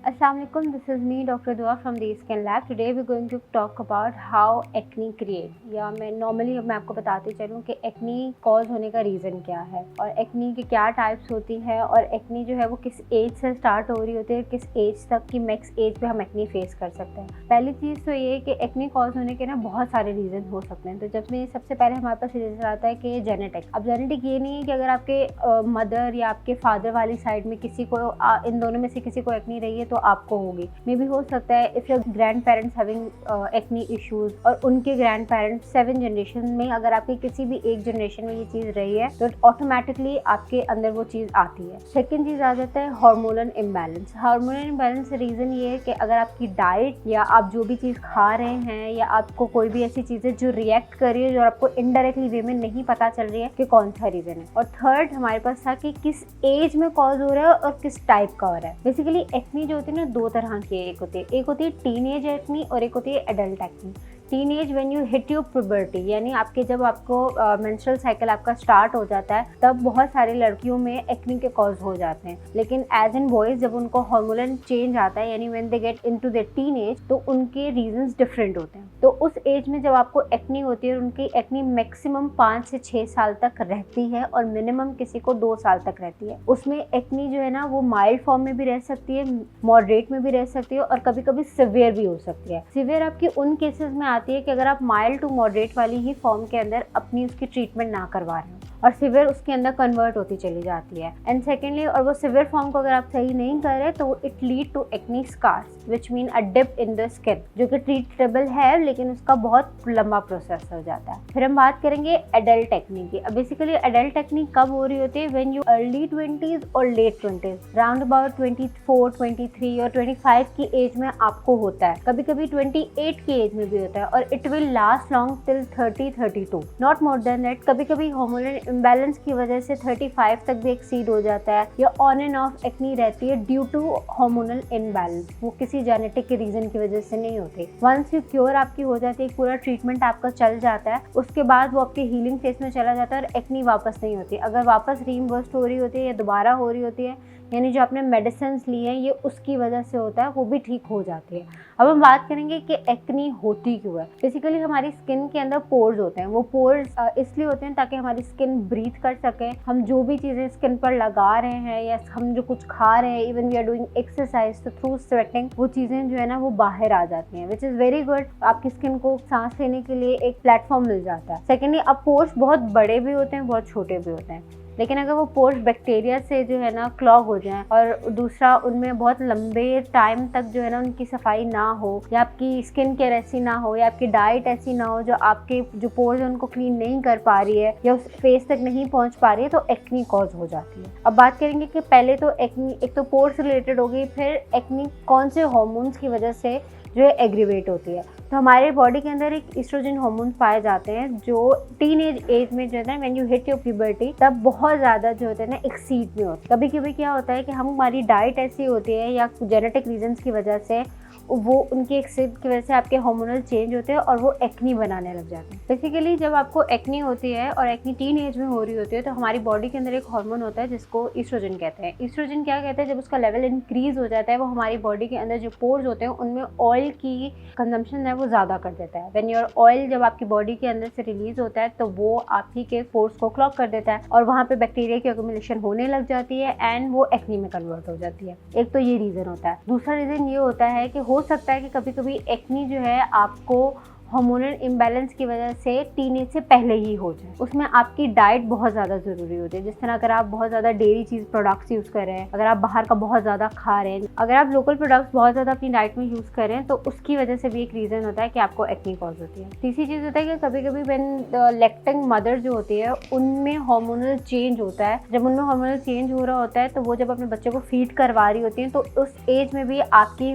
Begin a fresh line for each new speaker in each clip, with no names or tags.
Assalamu alaikum, this is me Dr. Dua from the Skin Lab. Today we're going to talk about how acne create या मैं आपको बताती चलूँ कि acne cause होने का रीज़न क्या है और एक्नी की क्या टाइप्स होती है और एक्नी जो है वो किस एज से स्टार्ट हो रही होती है, किस एज तक की मैक्स एज पे हम एक्नी फेस कर सकते हैं। पहली चीज़ तो ये कि एक्नी कॉज होने के ना बहुत सारे रीज़न हो सकते हैं। तो जब में सबसे पहले हमारे पास रीज़न आता है कि जेनेटिक। अब जेनेटिक ये नहीं है कि अगर आपके मदर या आपके फादर वाली साइड में किसी को इन दोनों में से किसी को एक्नी रही है तो आपको होगी। मे भी हो सकता है if your grand parents having acne issues और उनके ग्रैंड पेरेंट्स 7 जनरेशन में, अगर आपकी किसी भी एक जनरेशन में ये चीज़ रही है तो ऑटोमेटिकली आपके अंदर वो चीज़ आती है। सेकेंड चीज़ आ जाता है hormonal imbalance. Hormonal imbalance reason ये है कि अगर आपकी डाइट या आप जो भी चीज़ खा रहे हैं या आपको कोई भी ऐसी चीज़ें जो रिएक्ट कर रही है जो आपको इनडायरेक्टली वे में नहीं पता चल रही है कि कौन सा रीज़न है। और थर्ड हमारे पास था कि किस एज में कॉज हो रहा है और किस टाइप का हो रहा है। बेसिकली एक्नी जो होती है ना दो तरह की है। एक होती है टीनेज एक्नी और एक होती है adult acne. Teenage when you hit your puberty, यानी जब आपको मेंस्ट्रुअल साइकिल आपका स्टार्ट हो जाता है तब बहुत सारी लड़कियों में एक्नी के कॉज हो जाते हैं। लेकिन एज इन बॉयज जब उनको हार्मोनल चेंज आता है यानी when they get into their teenage तो उनके रीजंस डिफरेंट होते हैं। तो उस एज में जब आपको एक्नी होती है उनकी एक्नी मैक्सिमम 5 से 6 साल तक रहती है और मिनिमम किसी को 2 साल तक रहती है। उसमें एक्नी जो है ना वो माइल्ड फॉर्म में भी रह सकती है, मॉडरेट में भी रह सकती है और कभी कभी सिवियर भी हो सकती है। सिवियर आपकी उन केसेस में आती है कि अगर आप माइल्ड टू मॉडरेट वाली ही फॉर्म के अंदर अपनी उसकी ट्रीटमेंट ना करवा रहे हो और सिवियर उसके अंदर कन्वर्ट होती चली जाती है। एंड सेकेंडली, और वो सिवियर फॉर्म को अगर आप सही नहीं कर रहे तो it lead to acne scars which mean a dip in the skin, जो कि ट्रीटेबल है लेकिन उसका बहुत लंबा प्रोसेस हो जाता है। फिर हम बात करेंगे एडल्ट एक्नी की। अब बेसिकली एडल्ट एक्नी कब हो रही होती है? व्हेन यू अर्ली 20s और लेट 20s, राउंड अबाउट 24, 23 और 25 की एज में आपको होता है। कभी कभी 28 की एज में भी होता है और it will last long till 30-32, not more than that. कभी कभी हार्मोनल इम्बैलेंस की वजह से 35 तक भी एक्सीड हो जाता है या ऑन एंड ऑफ एक्नी रहती है ड्यू टू हार्मोनल इम्बैलेंस। वो किसी जेनेटिक के रीजन की वजह से नहीं होती। वंस यू क्योर आपकी हो जाती है, पूरा ट्रीटमेंट आपका चल जाता है, उसके बाद वो आपके हीलिंग फेज में चला जाता है और एक्नी वापस नहीं होती। अगर वापस रीइंबर्स्ट हो रही होती है या दोबारा हो रही होती है यानी जो आपने मेडिसिन ली हैं ये उसकी वजह से होता है, वो भी ठीक हो जाती है। अब हम बात करेंगे कि एक्नी होती क्यों है। बेसिकली हमारी स्किन के अंदर पोर्स होते हैं। वो पोर्स इसलिए होते हैं ताकि हमारी स्किन ब्रीथ कर सके। हम जो भी चीज़ें स्किन पर लगा रहे हैं या हम जो कुछ खा रहे हैं, even we are doing exercise, तो थ्रू स्वेटिंग वो चीज़ें जो है ना वो बाहर आ जाती हैं, विच इज़ वेरी गुड। आपकी स्किन को सांस लेने के लिए एक प्लेटफॉर्म मिल जाता है। सेकेंडली, अब पोर्स बहुत बड़े भी होते हैं, बहुत छोटे भी होते हैं। लेकिन अगर वो पोर्स बैक्टीरिया से जो है ना क्लॉग हो जाए और दूसरा उनमें बहुत लंबे टाइम तक जो है ना उनकी सफाई ना हो या आपकी स्किन केयर ऐसी ना हो या आपकी डाइट ऐसी ना हो जो आपके जो पोर्स है उनको क्लीन नहीं कर पा रही है या उस फेस तक नहीं पहुंच पा रही है, तो एक्नी कॉज हो जाती है। अब बात करेंगे कि पहले तो एक्नी एक तो पोर्स रिलेटेड हो गई, फिर एक्नी कौन से हार्मोन्स की वजह से जो है एग्रीवेट होती है। तो हमारे बॉडी के अंदर एक एस्ट्रोजन हार्मोन पाए जाते हैं जो टीनेज एज में जो है ना when you hit your puberty तब बहुत ज़्यादा जो होता है ना एक्सीड में होता है। कभी कभी क्या होता है कि हमारी डाइट ऐसी होती है या जेनेटिक रीजंस की वजह से वो उनकी एक्सीड की वजह से आपके हार्मोनल चेंज होते हैं और वो एक्नी बनाने लग जाते हैं। बेसिकली जब आपको एक्नी होती है और एक्नी टीन एज में हो रही होती है तो हमारी बॉडी के अंदर एक हार्मोन होता है जिसको ईस्ट्रोजन कहते हैं। ईस्ट्रोजन क्या कहते हैं? जब उसका लेवल इंक्रीज हो जाता है वो हमारी बॉडी के अंदर जो पोर्स होते हैं उनमें ऑयल की कंजम्पशन है वो ज़्यादा कर देता है। व्हेन योर ऑयल जब आपकी बॉडी के अंदर से रिलीज होता है तो वो आप ही के पोर्स को क्लॉग कर देता है और वहाँ पे बैक्टीरिया की एक्यूमुलेशन होने लग जाती है एंड वो एक्नी में कन्वर्ट हो जाती है। एक तो ये रीज़न होता है। दूसरा रीज़न ये होता है कि हो सकता है कि कभी कभी एक्नी जो है आपको हार्मोनल इम्बैलेंस की वजह से टीनेज से पहले ही हो जाए। उसमें आपकी डाइट बहुत ज़्यादा ज़रूरी होती है। जिस तरह अगर आप बहुत ज़्यादा डेयरी चीज़ प्रोडक्ट्स यूज़ कर रहे हैं, अगर आप बाहर का बहुत ज़्यादा खा रहे हैं, अगर आप लोकल प्रोडक्ट्स बहुत ज़्यादा अपनी डाइट में यूज़ कर रहे हैं तो उसकी वजह से भी एक रीज़न होता है कि आपको एक्नी कॉज होती है। तीसरी चीज़ होता है कि कभी कभी व्हेन लैक्टिंग मदर जो होती है उनमें हार्मोनल चेंज होता है। जब उनमें हार्मोनल चेंज हो रहा होता है तो वो जब अपने बच्चे को फीड करवा रही होती हैं तो उस एज में भी आपकी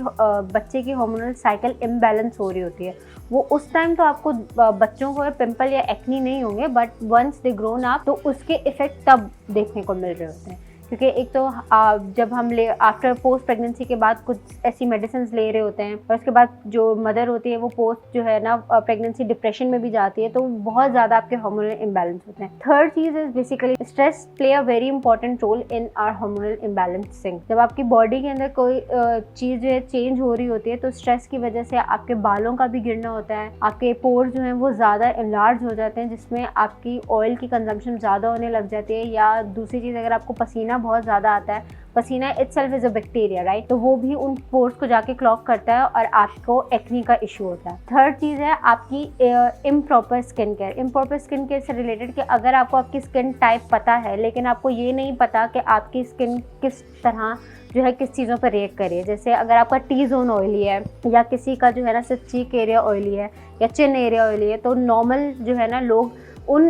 बच्चे की हार्मोनल साइकिल इम्बैलेंस हो रही होती है। वो उस टाइम तो आपको बच्चों को पिंपल या एक्नी नहीं होंगे, but once they grown up तो उसके इफेक्ट तब देखने को मिल रहे होते हैं। क्योंकि एक तो जब हम आफ्टर पोस्ट प्रेगनेंसी के बाद कुछ ऐसी मेडिसिन ले रहे होते हैं और उसके बाद जो मदर होती है वो पोस्ट जो है ना प्रेगनेंसी डिप्रेशन में भी जाती है, तो बहुत ज़्यादा आपके हार्मोनल इम्बैलेंस होते हैं। थर्ड चीज़ is basically stress play a very important role in our hormonal imbalancing. जब आपकी बॉडी के अंदर कोई चीज़ जो है चेंज हो रही होती है तो स्ट्रेस की वजह से आपके बालों का भी गिरना होता है, आपके पोर जो हैं वो ज़्यादा एनलार्ज हो जाते हैं, जिसमें आपकी ऑयल की कंजम्पशन ज़्यादा होने लग जाती है। या दूसरी चीज़, अगर आपको पसीना बहुत ज़्यादा आता है, पसीना itself is a bacteria, right, तो वो भी उन पोर्स को जाके क्लॉग करता है और आपको एक्नी का इशू होता है। थर्ड चीज़ है आपकी improper skin care. Improper skin care से रिलेटेड कि अगर आपको आपकी स्किन टाइप पता है लेकिन आपको ये नहीं पता कि आपकी स्किन किस तरह जो है किस चीज़ों पर रिएक्ट करिए। जैसे अगर आपका टी जोन ऑयली है या किसी का जो है ना सिर्फ चीक एरिया ऑयली है या चिन एरिया ऑयली है, तो नॉर्मल जो है ना लोग उन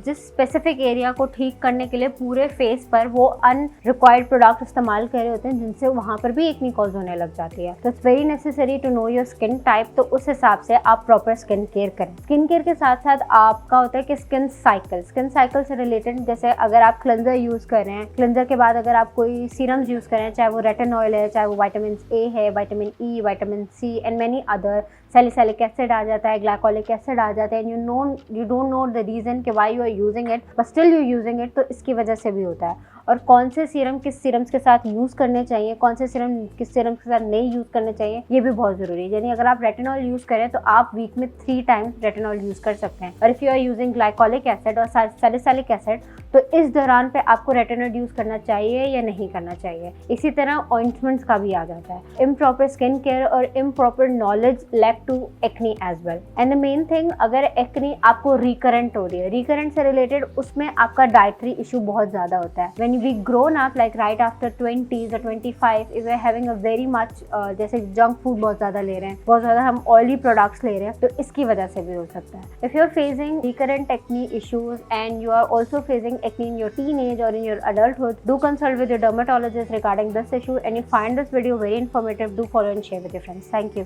जिस स्पेसिफिक एरिया को ठीक करने के लिए पूरे फेस पर वो अनरिक्वायर्ड प्रोडक्ट इस्तेमाल कर रहे होते हैं, जिनसे वहाँ पर भी एक्नी कॉज होने लग जाती है। तो it's very necessary to know your skin type. तो उस हिसाब से आप प्रॉपर स्किन केयर करें। स्किन केयर के साथ साथ आपका होता है कि स्किन साइकिल से रिलेटेड, जैसे अगर आप क्लेंजर यूज़ कर रहे हैं, क्लेंजर के बाद अगर आप कोई सीरम्स यूज़ कर रहे हैं, चाहे वो रेटिनॉल है, चाहे वो विटामिन ए है, vitamin E, vitamin C and many other, salicylic acid आ जाता है, ग्लाइकोलिक एसिड आ जाता है, you don't know the reason कि why you are using it but still you using it, तो इसकी वजह से भी होता है। और कौन से सीरम किस सीरम्स के साथ यूज़ करने चाहिए, कौन से सीरम किस सीरम के साथ नहीं यूज़ करने चाहिए, ये भी बहुत ज़रूरी है। यानी अगर आप रेटिनॉल यूज़ करें तो आप वीक में 3 टाइम्स रेटिनॉल यूज़ कर सकते हैं। और if you are using glycolic acid और सैलिसिलिक एसिड, तो इस दौरान पे आपको रेटिनॉल यूज़ करना चाहिए या नहीं करना चाहिए। इसी तरह ऑइंटमेंट्स का भी आ जाता है। इम्प्रॉपर स्किन केयर और improper knowledge led to acne as well. And the main thing, अगर एक्नी आपको रिकरेंट हो रही है, रिकरेंट से रिलेटेड उसमें आपका डाइटरी इशू बहुत ज़्यादा होता है। When we grown up like right after 20s or 25, if we are having a very much जैसे जंक फूड बहुत ज़्यादा ले रहे हैं, बहुत ज़्यादा हम ऑयली प्रोडक्ट्स ले रहे हैं, तो इसकी वजह से भी हो सकता है। If you are facing recurrent acne issues and you are also facing acne in your teenage or in your adulthood, do consult with your dermatologist regarding this issue. And you find this video very informative, do follow and share with your friends. Thank you.